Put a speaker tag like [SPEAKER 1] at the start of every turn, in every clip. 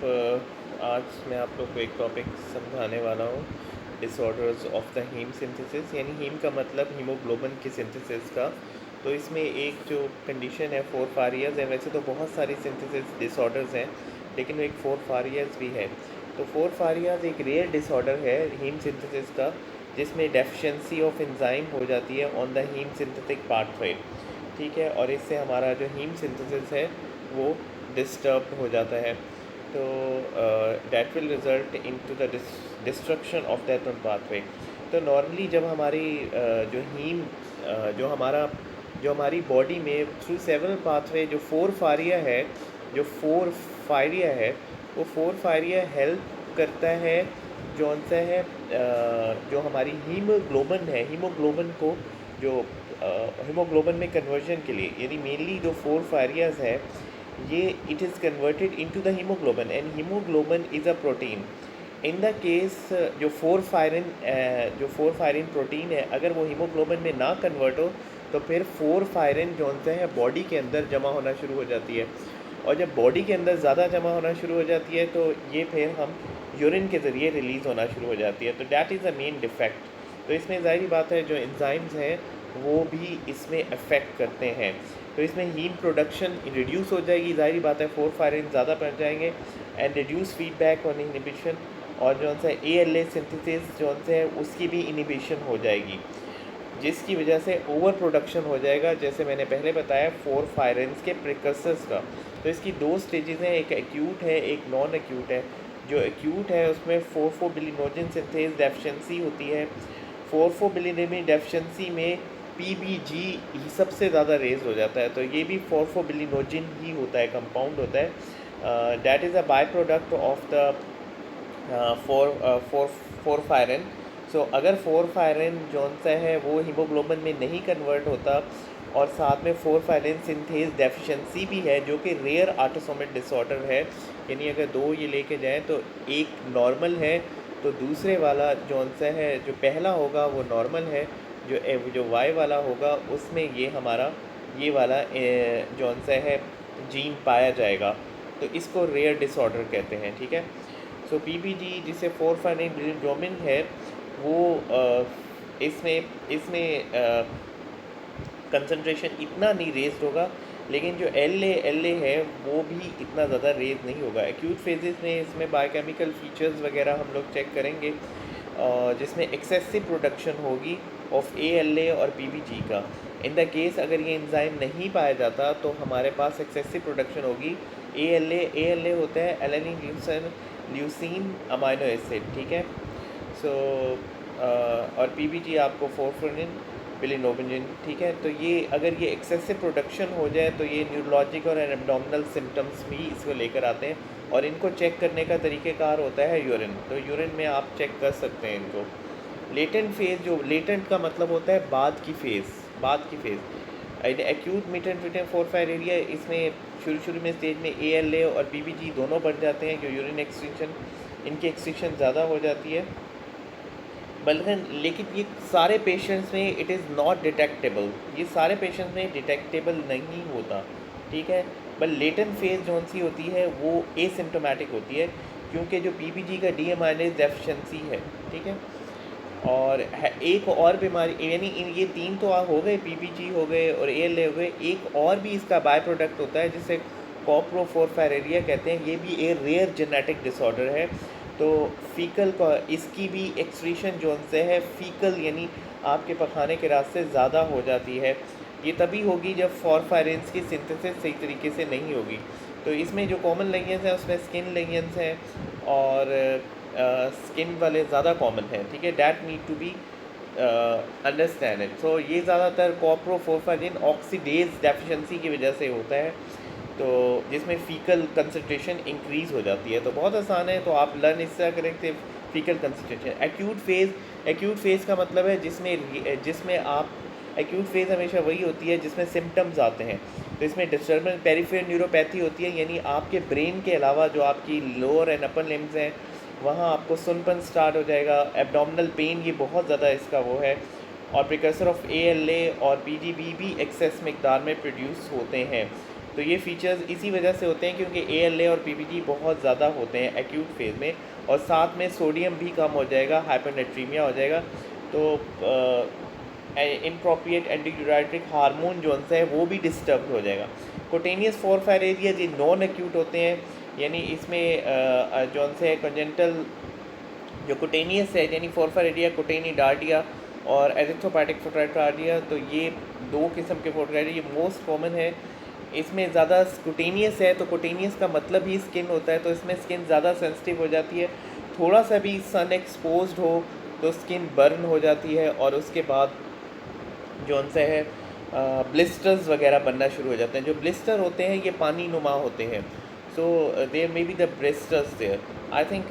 [SPEAKER 1] आज मैं आप लोग को एक टॉपिक समझाने वाला हूँ, disorders of the heme synthesis. यानी हीम का मतलब हीमोग्लोबिन की सिंथेसिस का। तो इसमें एक जो कंडीशन है 4 फारियाज है। वैसे तो बहुत सारी सिंथेसिस डिसऑर्डर्स हैं, लेकिन वो एक 4 फारियाज भी है। तो 4 फारियाज एक रेयर डिसऑर्डर है हीम सिंथेसिस का, जिसमें डेफिशिएंसी ऑफ एंजाइम हो जाती है on the heme synthetic pathway. ठीक है, और इससे हमारा जो हीम सिंथेसिस है वो डिस्टर्ब हो जाता है। तो that will result into the destruction of that pathway. तो नॉर्मली जब हमारी जो हीम जो हमारी बॉडी में थ्रू सेवरल पाथवे जो 4 फारिया है, जो 4 फारिया है, वो 4 फारिया हेल्प करता है जौन सा है जो हमारी हीमोग्लोबिन है, हीमोग्लोबिन को जो हीमोग्लोबिन में कन्वर्जन के लिए, यानी मेनली जो 4 फारियाज है ये it is converted into the haemoglobin, and haemoglobin is a protein. In the case जो 4 फायरिन प्रोटीन है, अगर वो हीमोग्लोबिन में ना कन्वर्ट हो तो फिर 4 फायरिन जो है बॉडी के अंदर जमा होना शुरू हो जाती है। और जब बॉडी के अंदर ज़्यादा जमा होना शुरू हो जाती है तो ये फिर हम यूरिन के ज़रिए रिलीज़ होना शुरू हो जाती है। तो that is a main defect. तो इसमें ज़ाहिर बात है जो एंजाइम्स हैं वो भी इसमें अफेक्ट करते हैं। तो इसमें हीम प्रोडक्शन रिड्यूस हो जाएगी, ज़ाहिर बात है 4 फायरिन ज़्यादा बढ़ जाएंगे, and reduce feedback on inhibition. और जो सा ALA सिंथेसिस जो है उसकी भी इनिबिशन हो जाएगी, जिसकी वजह से ओवर प्रोडक्शन हो जाएगा, जैसे मैंने पहले बताया 4 फायरेंस के प्रिकर्सर्स का। तो इसकी 2 स्टेजेस हैं, एक एक्यूट है, एक नॉन एक्यूट है। जो एक्यूट है उसमें 4,4-बिलिनोजिन सिंथेज डेफिशिएंसी होती है। 4,4-बिलिनोजिन डेफिशिएंसी में PBG ही सबसे ज़्यादा रेज हो जाता है। तो ये भी 4,4-बिलिनोजिन ही होता है, कंपाउंड होता है। That is a by product of the 4 फायरन। सो अगर 4 फायरन जौन सा है वो हीमोग्लोबिन में नहीं कन्वर्ट होता, और साथ में 4 फायरन सिंथेज डेफिशिएंसी भी है, जो कि रेयर ऑटोसोमल डिसऑर्डर है। यानी अगर 2 ये लेके जाएं तो एक नॉर्मल है, तो दूसरे वाला जौन सा है जो पहला होगा वो नॉर्मल है, जो Y वाला होगा उसमें ये हमारा ये वाला जौन सा है जीन पाया जाएगा। तो इसको रेयर डिसऑर्डर कहते हैं। ठीक है, सो PBG जिसे 4,5-बिलिनोजिन है वो इसमें इसमें कंसंट्रेशन इतना नहीं रेज्ड होगा, लेकिन जो LA है वो भी इतना ज़्यादा रेज नहीं होगा। एक्यूट फेजेस में इसमें बायोकेमिकल फीचर्स वगैरह हम लोग चेक करेंगे, जिसमें एक्सेसिव प्रोडक्शन होगी ऑफ ALA और PBG का। इन द केस अगर ये एंजाइम नहीं पाया जाता तो हमारे पास एक्सेसिव प्रोडक्शन होगी ALA होता है एलानिन ल्यूसीन अमाइनो एसिड। ठीक है, सो और PBG आपको 4,4-बिलिनोजिन। ठीक है, तो ये अगर ये एक्सेसिव प्रोडक्शन हो जाए तो ये न्यूरोलॉजिक और एब्डोमिनल सिम्टम्स भी इसको लेकर आते हैं, और इनको चेक करने का तरीक़ेकार होता है यूरिन। तो यूरिन में आप चेक कर सकते हैं इनको। लेटेंट फेज़, जो लेटेंट का मतलब होता है बाद की फ़ेज़। एक्यूट मिटेंट 4 फायरिया, इसमें शुरू में स्टेज में ALA और PBG दोनों बढ़ जाते हैं, जो यूरिन एक्सक्रीशन, इनकी एक्सक्रीशन ज़्यादा हो जाती है। बल्कि लेकिन ये सारे पेशेंट्स में इट इज़ नॉट डिटेक्टेबल, ये सारे पेशेंट्स में डिटेक्टेबल नहीं होता। ठीक है, बट लेटेंट फेज़ जौन सी होती है वो एसिम्टोमेटिक होती है, क्योंकि जो PBG का डीएमाइनेज डेफिशिएंसी है। ठीक है, और एक और बीमारी, यानी ये 3 तो हो गए, PBG हो गए और ALA हो गए। एक और भी इसका बाय प्रोडक्ट होता है जिसे कॉप्रोफोरफेरेरिया कहते हैं। ये भी एक रेयर जेनेटिक डिसऑर्डर है। तो फीकल का इसकी भी एक्सक्रीशन जो से है फीकल, यानी आपके पखाने के रास्ते ज़्यादा हो जाती है। ये तभी होगी जब 4 फायरेंस की सिंथेसिस सही तरीके से नहीं होगी। तो इसमें जो कॉमन लेगेंस हैं उसमें स्किन लेगेंस हैं, और स्किन वाले ज़्यादा कॉमन हैं। ठीक है, that need to be understand it. So ये ज़्यादातर कॉप्रोफोरफेरिन ऑक्सीडेज डेफिशिएंसी की वजह से होता है, तो जिसमें फ़ीकल कंसंट्रेशन इंक्रीज़ हो जाती है। तो बहुत आसान है, तो आप लर्न इससे करें थे फ़ीकल कंसंट्रेशन। एक्यूट फेज़ का मतलब है जिसमें आप एक्यूट फेज़ हमेशा वही होती है जिसमें सिम्टम्स आते हैं। तो इसमें डिस्टर्बेंस पेरिफेरल न्यूरोपैथी होती है, यानी आपके ब्रेन के अलावा जो आपकी लोअर एंड अपर लिम्स हैं वहाँ आपको सुनपन स्टार्ट हो जाएगा। एब्डोमिनल पेन, ये बहुत ज़्यादा इसका वो है। और प्रिकर्सर ऑफ ALA और PGB भी एक्सेस मकदार में प्रोड्यूस होते हैं। तो ये फीचर्स इसी वजह से होते हैं क्योंकि ALA और PPG बहुत ज़्यादा होते हैं एक्यूट फेज़ में, और साथ में सोडियम भी कम हो जाएगा, हाइपरनेट्रीमिया हो जाएगा। तो इनप्रोप्रिएट एंटीयूराइट्रिक हार्मोन जो है वो भी डिस्टर्ब हो जाएगा। कोटेनियस फोरफायर एरिया ये नॉन एक्यूट होते हैं, यानी इसमें जो है कंजेंटल जो कुटेनियस है यानी फोरफायर एरिया, कुटेनिडार्डिया और एरिथ्रोपैटिक फोटोकार्डिया, तो ये दो किस्म के फोटोकार्डिया ये मोस्ट कॉमन है। इसमें ज़्यादा कुटेनियस है, तो कुटेनियस का मतलब ही स्किन होता है, तो इसमें स्किन ज़्यादा सेंसिटिव हो जाती है। थोड़ा सा भी सन एक्सपोज्ड हो तो स्किन बर्न हो जाती है, और उसके बाद जो उनसे है ब्लिस्टर्स वगैरह बनना शुरू हो जाते हैं। जो ब्लिस्टर होते हैं ये पानी नुमा होते हैं, so there may be the blisters there. I think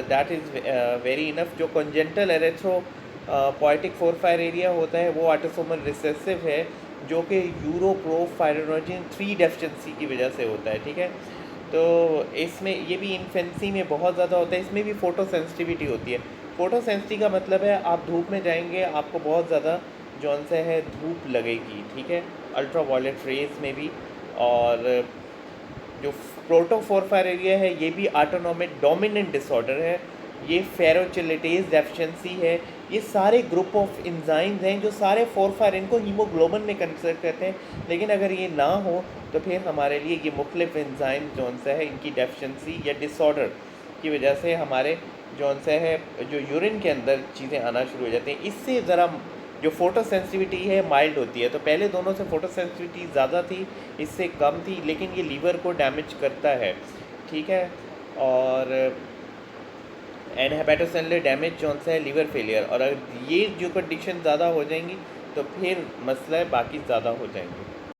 [SPEAKER 1] that is very enough. जो congenital erythropoietic porphyria होता है वो ऑटोसोमल रिसेसिव है, जो कि यूरोप्रोफायरिनोजन 3 डेफिशिएंसी की वजह से होता है, ठीक है। तो इसमें ये भी इन्फेंसी में बहुत ज़्यादा होता है। इसमें भी फ़ोटो सेंसिटिविटी होती है। फ़ोटो सेंसिटिविटी का मतलब है आप धूप में जाएंगे, आपको बहुत ज़्यादा जौन सा है धूप लगेगी, ठीक है, अल्ट्रा वायलेट रेज में भी। और जो प्रोटोफोरफायर एरिया है ये भी ऑटोनोमिक डोमिनेंट डिसऑर्डर है, ये फेरोचिलेटेज डेफिशिएंसी है। ये सारे ग्रुप ऑफ एंजाइम्स हैं जो सारे फोरफायर, इनको हीमोग्लोबिन में कंसिडर करते हैं, लेकिन अगर ये ना हो तो फिर हमारे लिए ये मुख्तलिफ एंजाइम जौन सा है इनकी डेफिशिएंसी या डिसऑर्डर की वजह से हमारे जौन सा है जो यूरिन के अंदर चीज़ें आना शुरू हो जाती हैं। इससे ज़रा जो फ़ोटो सेंसिटिविटी है माइल्ड होती है। तो पहले दोनों से फ़ोटो सेंसिटिविटी ज़्यादा थी, इससे कम थी, लेकिन ये लीवर को डैमेज करता है, ठीक है। और एंड हेपेटोसेलुलर डैमेज जो है लीवर फेलियर, और अगर ये जो कंडीशन ज़्यादा हो जाएंगी तो फिर मसला बाकी ज़्यादा हो जाएंगे।